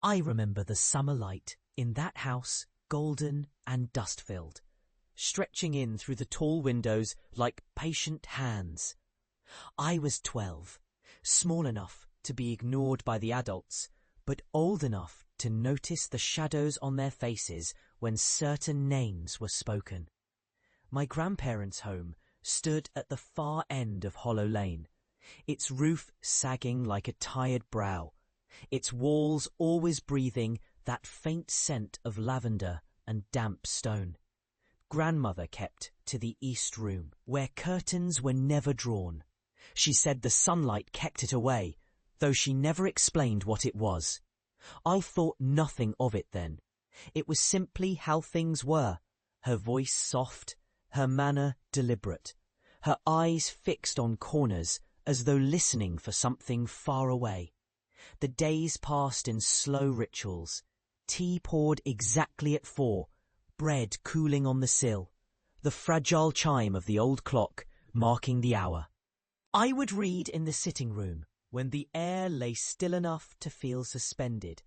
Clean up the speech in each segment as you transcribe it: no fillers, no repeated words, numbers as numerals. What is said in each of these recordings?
I remember the summer light in that house, golden and dust-filled, stretching in through the tall windows like patient hands. I was 12, small enough to be ignored by the adults, but old enough to notice the shadows on their faces when certain names were spoken. My grandparents' home stood at the far end of Hollow Lane, its roof sagging like a tired brow, its walls always breathing that faint scent of lavender and damp stone. Grandmother kept to the east room, where curtains were never drawn. She said the sunlight kept it away, though she never explained what it was. I thought nothing of it then. It was simply how things were, her voice soft, her manner deliberate, her eyes fixed on corners as though listening for something far away. The days passed in slow rituals, tea poured exactly at 4, bread cooling on the sill, the fragile chime of the old clock marking the hour. I would read in the sitting room when the air lay still enough to feel suspended,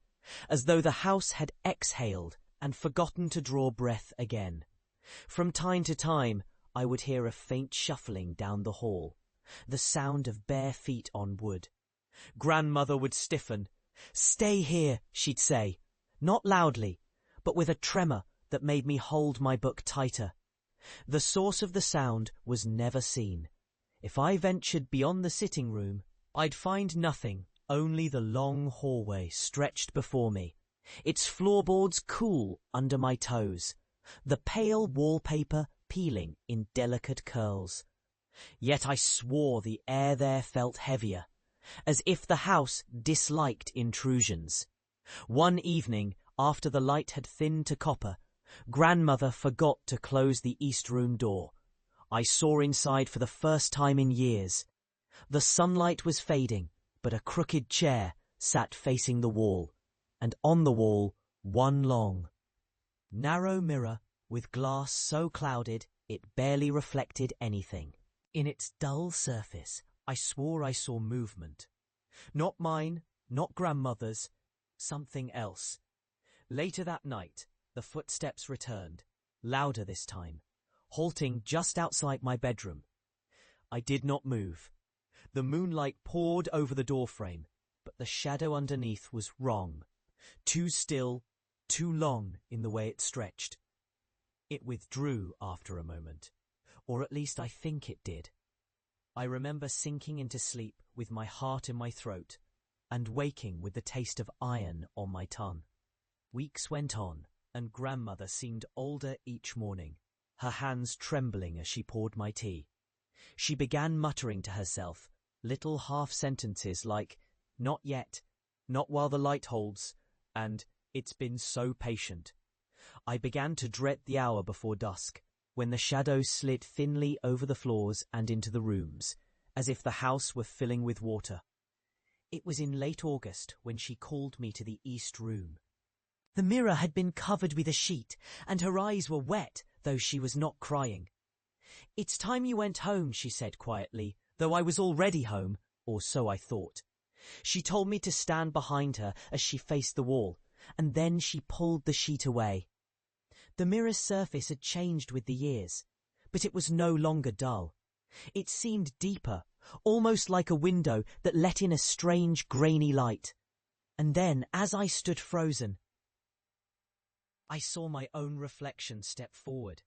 as though the house had exhaled and forgotten to draw breath again. From time to time, I would hear a faint shuffling down the hall, the sound of bare feet on wood. Grandmother would stiffen. "Stay here," she'd say, not loudly, but with a tremor that made me hold my book tighter. The source of the sound was never seen. If I ventured beyond the sitting room, I'd find nothing, only the long hallway stretched before me, its floorboards cool under my toes, the pale wallpaper peeling in delicate curls. Yet I swore the air there felt heavier, as if the house disliked intrusions. One evening, after the light had thinned to copper, Grandmother forgot to close the east room door. I saw inside for the first time in years. The sunlight was fading, but a crooked chair sat facing the wall, and on the wall one long, narrow mirror with glass so clouded it barely reflected anything. In its dull surface, I swore I saw movement. Not mine, not Grandmother's, something else. Later that night, the footsteps returned, louder this time, halting just outside my bedroom. I did not move. The moonlight poured over the doorframe, but the shadow underneath was wrong, too still, too long in the way it stretched. It withdrew after a moment, or at least I think it did. I remember sinking into sleep with my heart in my throat and waking with the taste of iron on my tongue. Weeks went on, and Grandmother seemed older each morning, her hands trembling as she poured my tea. She began muttering to herself, little half-sentences like, "Not yet, not while the light holds," and "It's been so patient." I began to dread the hour before dusk, when the shadows slid thinly over the floors and into the rooms, as if the house were filling with water. It was in late August when she called me to the east room. The mirror had been covered with a sheet, and her eyes were wet, though she was not crying. "It's time you went home," she said quietly, though I was already home, or so I thought. She told me to stand behind her as she faced the wall, and then she pulled the sheet away. The mirror's surface had changed with the years, but it was no longer dull. It seemed deeper, almost like a window that let in a strange grainy light. And then, as I stood frozen, I saw my own reflection step forward.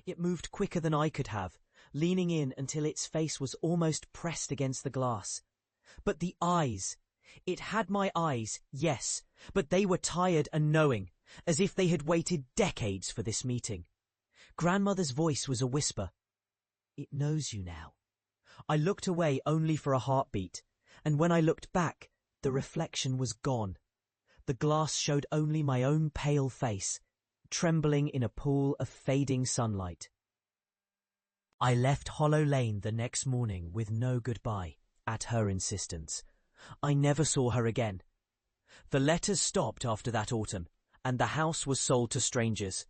It moved quicker than I could have, leaning in until its face was almost pressed against the glass. But the eyes! It had my eyes, yes, but they were tired and knowing, as if they had waited decades for this meeting. Grandmother's voice was a whisper. "It knows you now." I looked away only for a heartbeat, and when I looked back, the reflection was gone. The glass showed only my own pale face, trembling in a pool of fading sunlight. I left Hollow Lane the next morning with no goodbye, at her insistence. I never saw her again. The letters stopped after that autumn, and the house was sold to strangers.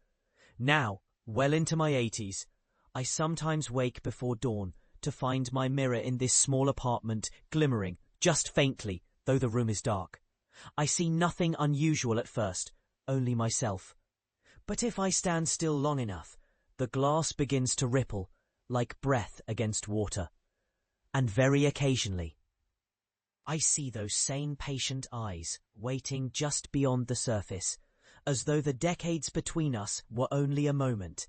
Now, well into my 80s, I sometimes wake before dawn to find my mirror in this small apartment glimmering, just faintly, though the room is dark. I see nothing unusual at first, only myself. But if I stand still long enough, the glass begins to ripple, like breath against water. And very occasionally, I see those same patient eyes waiting just beyond the surface, as though the decades between us were only a moment,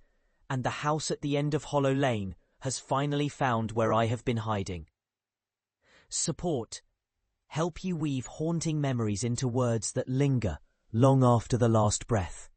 and the house at the end of Hollow Lane has finally found where I have been hiding. Support. Help you weave haunting memories into words that linger long after the last breath.